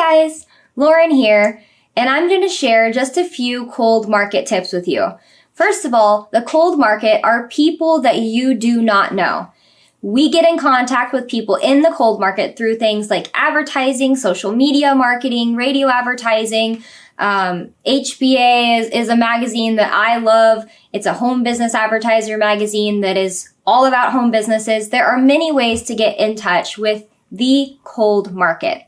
guys, Lauren here, and I'm going to share just a few cold market tips with you. First of all, the cold market are people that you do not know. We get in contact with people in the cold market through things like advertising, social media marketing, radio advertising. HBA is a magazine that I love. It's a home business advertiser magazine that is all about home businesses. There are many ways to get in touch with the cold market.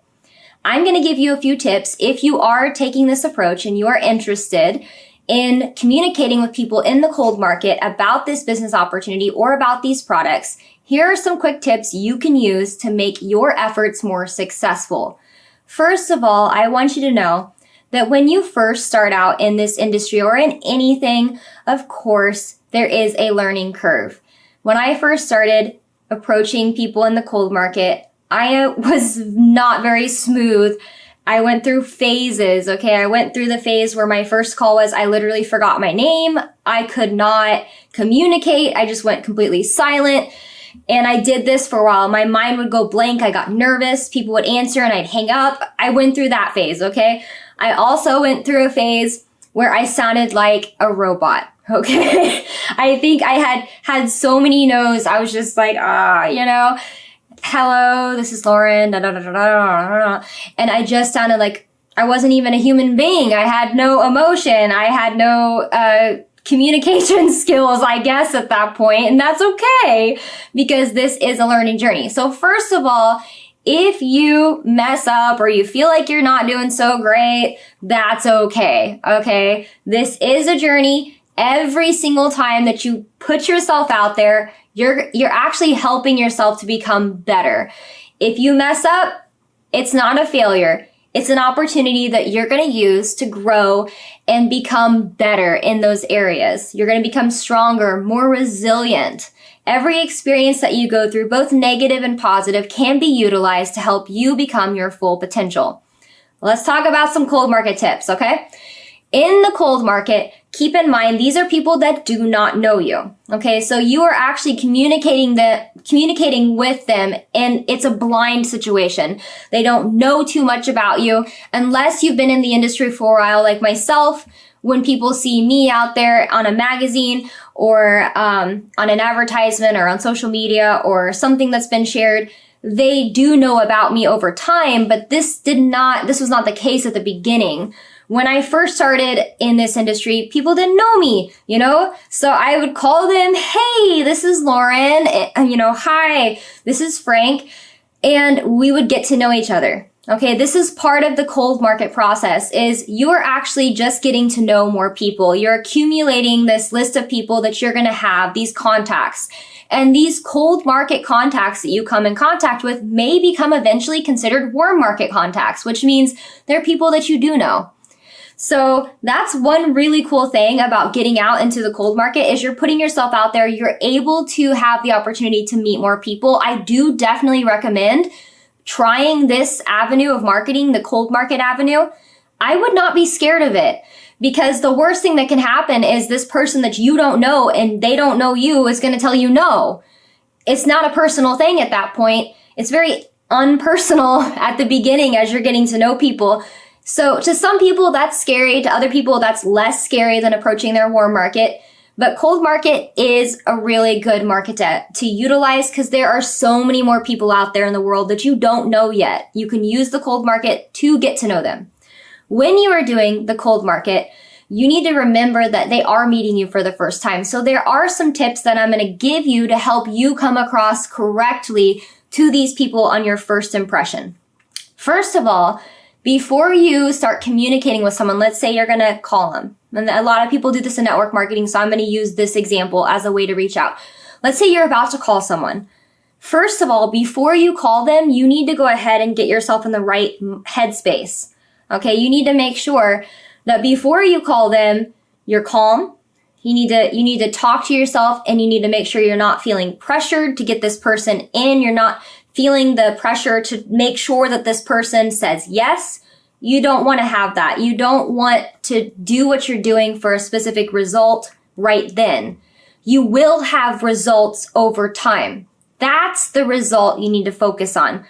I'm going to give you a few tips if you are taking this approach and you are interested in communicating with people in the cold market about this business opportunity or about these products. Here are some quick tips you can use to make your efforts more successful. First of all, I want you to know that when you first start out in this industry or in anything, of course, there is a learning curve. When I first started approaching people in the cold market, I was not very smooth. I went through phases, okay? I went through the phase where my first call was I literally forgot my name. I could not communicate. I just went completely silent. And I did this for a while. My mind would go blank. I got nervous. People would answer and I'd hang up. I went through that phase, okay? I also went through a phase where I sounded like a robot, okay? I think I had so many no's. I was just like, hello, this is Lauren, da, da, da, da, da, da. And I just sounded like I wasn't even a human being. I had no emotion. I had no communication skills, I guess, at that point. And that's okay because this is a learning journey. So first of all, if you mess up or you feel like you're not doing so great, that's okay. Okay. This is a journey. Every single time that you put yourself out there, you're actually helping yourself to become better. If you mess up, it's not a failure. It's an opportunity that you're going to use to grow and become better in those areas. You're going to become stronger, more resilient. Every experience that you go through, both negative and positive, can be utilized to help you become your full potential. Let's talk about some cold market tips, okay? In the cold market, keep in mind, these are people that do not know you. Okay, so you are actually communicating with them, and it's a blind situation. They don't know too much about you unless you've been in the industry for a while, like myself. When people see me out there on a magazine or on an advertisement or on social media or something that's been shared, they do know about me over time, but this was not the case at the beginning. When I first started in this industry, people didn't know me, So I would call them, hey, this is Lauren, hi, this is Frank, and we would get to know each other. Okay, this is part of the cold market process is you are actually just getting to know more people. You're accumulating this list of people that you're going to have, these contacts. And these cold market contacts that you come in contact with may become eventually considered warm market contacts, which means they're people that you do know. So that's one really cool thing about getting out into the cold market is you're putting yourself out there. You're able to have the opportunity to meet more people. I do definitely recommend trying this avenue of marketing, the cold market avenue. I would not be scared of it because the worst thing that can happen is this person that you don't know and they don't know you is going to tell you no. It's not a personal thing at that point. It's very unpersonal at the beginning as you're getting to know people. So to some people, that's scary. To other people, that's less scary than approaching their warm market. But cold market is a really good market to utilize because there are so many more people out there in the world that you don't know yet. You can use the cold market to get to know them. When you are doing the cold market, you need to remember that they are meeting you for the first time. So there are some tips that I'm going to give you to help you come across correctly to these people on your first impression. First of all, before you start communicating with someone, let's say you're going to call them. And a lot of people do this in network marketing, so I'm going to use this example as a way to reach out. Let's say you're about to call someone. First of all, before you call them, you need to go ahead and get yourself in the right headspace. Okay, you need to make sure that before you call them, you're calm. You need to talk to yourself, and you need to make sure you're not feeling pressured to get this person in. You're not feeling the pressure to make sure that this person says yes. You don't want to have that. You don't want to do what you're doing for a specific result right then. You will have results over time. That's the result you need to focus on.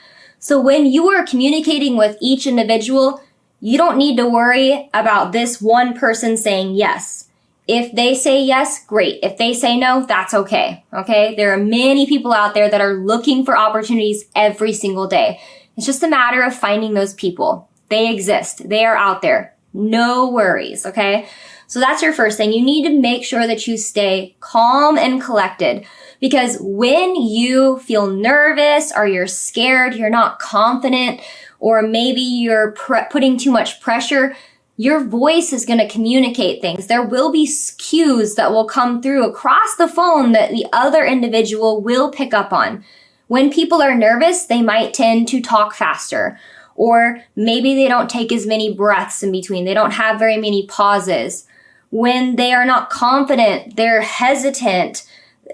So when you are communicating with each individual, you don't need to worry about this one person saying yes. If they say yes, great. If they say no, that's okay. Okay? There are many people out there that are looking for opportunities every single day. It's just a matter of finding those people. They exist. They are out there. No worries. Okay? So that's your first thing. You need to make sure that you stay calm and collected, because when you feel nervous or you're scared, you're not confident, or maybe you're putting too much pressure, your voice is going to communicate things. There will be cues that will come through across the phone that the other individual will pick up on. When people are nervous, they might tend to talk faster, or maybe they don't take as many breaths in between. They don't have very many pauses. When they are not confident, they're hesitant.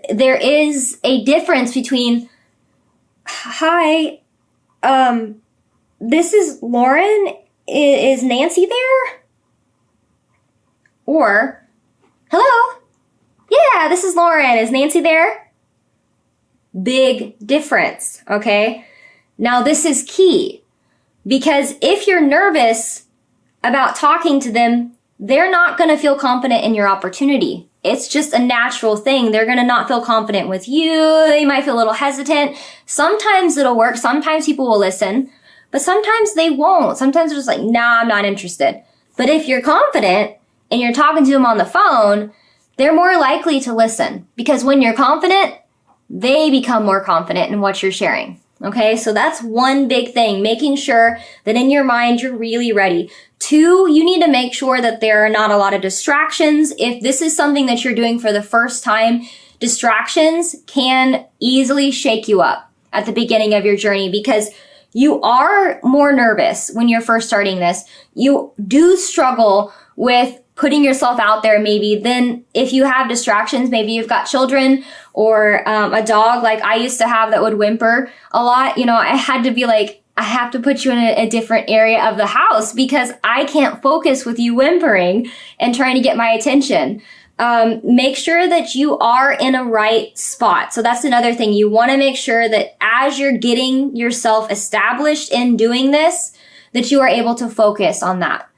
There is a difference between, hi, this is Lauren. Is Nancy there? Or, hello? Yeah, this is Lauren. Is Nancy there? Big difference, okay? Now this is key, because if you're nervous about talking to them, they're not going to feel confident in your opportunity. It's just a natural thing. They're going to not feel confident with you. They might feel a little hesitant. Sometimes it'll work. Sometimes people will listen. But sometimes they won't. Sometimes they're just like, nah, I'm not interested. But if you're confident and you're talking to them on the phone, they're more likely to listen, because when you're confident, they become more confident in what you're sharing. Okay, so that's one big thing, making sure that in your mind you're really ready. 2, you need to make sure that there are not a lot of distractions. If this is something that you're doing for the first time, distractions can easily shake you up at the beginning of your journey, because you are more nervous when you're first starting this. You do struggle with putting yourself out there maybe. Then if you have distractions, maybe you've got children or a dog like I used to have that would whimper a lot. You know, I had to be like, I have to put you in a different area of the house because I can't focus with you whimpering and trying to get my attention. Make sure that you are in a right spot. So that's another thing. You want to make sure that as you're getting yourself established in doing this, that you are able to focus on that.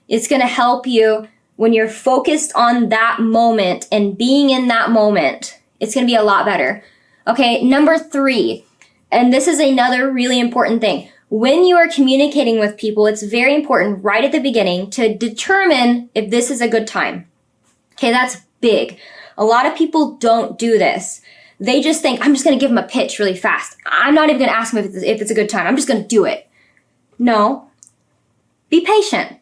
It's going to help you when you're focused on that moment and being in that moment. It's going to be a lot better. Okay, number 3, and this is another really important thing. When you are communicating with people, it's very important right at the beginning to determine if this is a good time. Okay, that's big. A lot of people don't do this. They just think, I'm just going to give them a pitch really fast. I'm not even going to ask them if it's a good time. I'm just going to do it. No. Be patient.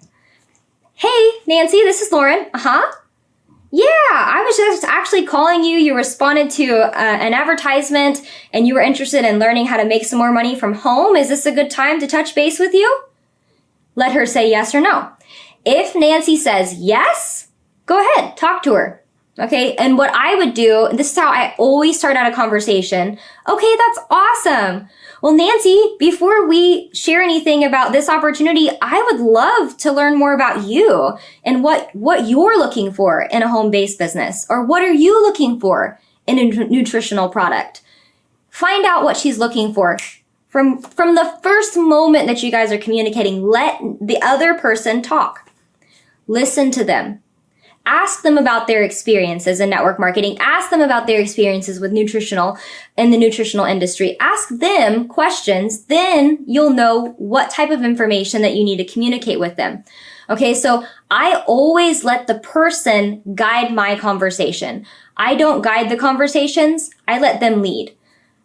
Hey, Nancy, this is Lauren. Yeah, I was just actually calling you. You responded to an advertisement and you were interested in learning how to make some more money from home. Is this a good time to touch base with you? Let her say yes or no. If Nancy says yes, go ahead, talk to her. Okay, and what I would do, this is how I always start out a conversation. Okay, that's awesome. Well, Nancy, before we share anything about this opportunity, I would love to learn more about you and what you're looking for in a home-based business, or what are you looking for in a nutritional product. Find out what she's looking for. From the first moment that you guys are communicating, let the other person talk. Listen to them. Ask them about their experiences in network marketing. Ask them about their experiences with nutritional in the nutritional industry. Ask them questions. Then you'll know what type of information that you need to communicate with them. Okay, so I always let the person guide my conversation. I don't guide the conversations. I let them lead.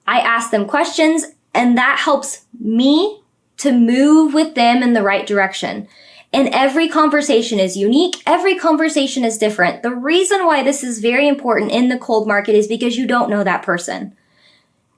I ask them questions, and that helps me to move with them in the right direction. And every conversation is unique. Every conversation is different. The reason why this is very important in the cold market is because you don't know that person.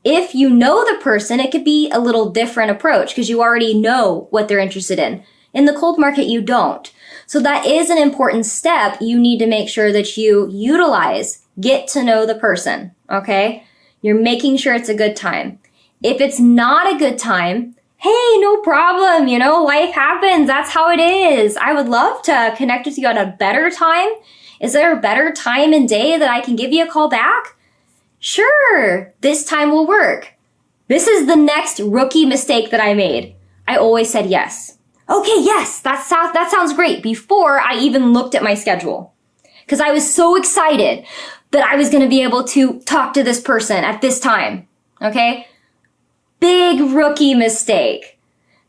If you know the person, it could be a little different approach because you already know what they're interested in. In the cold market, you don't. So that is an important step you need to make sure that you utilize. Get to know the person, okay? You're making sure it's a good time. If it's not a good time, hey, no problem. You know, life happens. That's how it is. I would love to connect with you at a better time. Is there a better time and day that I can give you a call back? Sure, this time will work. This is the next rookie mistake that I made. I always said yes. Okay, yes, that sounds great, before I even looked at my schedule. Because I was so excited that I was going to be able to talk to this person at this time. Okay? Big rookie mistake.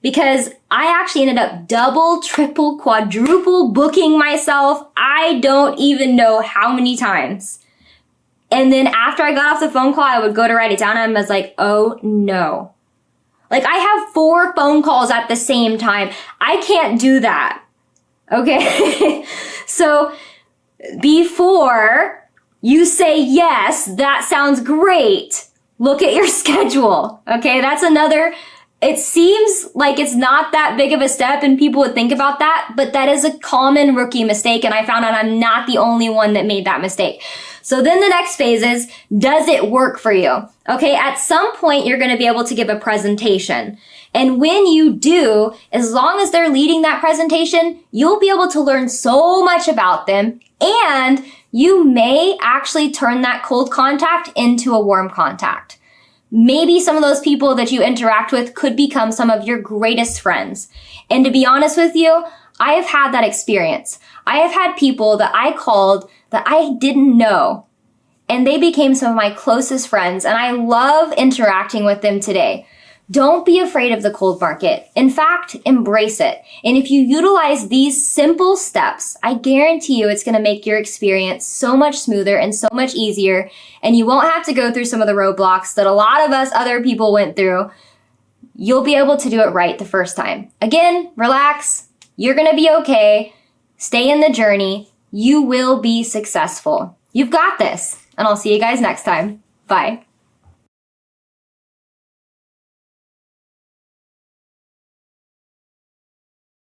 Because I actually ended up double, triple, quadruple booking myself. I don't even know how many times. And then after I got off the phone call, I would go to write it down and I was like, oh no. Like, I have 4 phone calls at the same time. I can't do that. Okay? So before you say yes, that sounds great, look at your schedule. Okay? That's another, it seems like it's not that big of a step and people would think about that, but that is a common rookie mistake, and I found out I'm not the only one that made that mistake. So then the next phase is, does it work for you? Okay, at some point you're going to be able to give a presentation. And when you do, as long as they're leading that presentation, you'll be able to learn so much about them, and you may actually turn that cold contact into a warm contact. Maybe some of those people that you interact with could become some of your greatest friends. And to be honest with you, I have had that experience. I have had people that I called that I didn't know, and they became some of my closest friends, and I love interacting with them today. Don't be afraid of the cold market. In fact, embrace it. And if you utilize these simple steps, I guarantee you it's going to make your experience so much smoother and so much easier, and you won't have to go through some of the roadblocks that a lot of us other people went through. You'll be able to do it right the first time. Again, relax. You're going to be okay. Stay in the journey. You will be successful. You've got this. And I'll see you guys next time. Bye.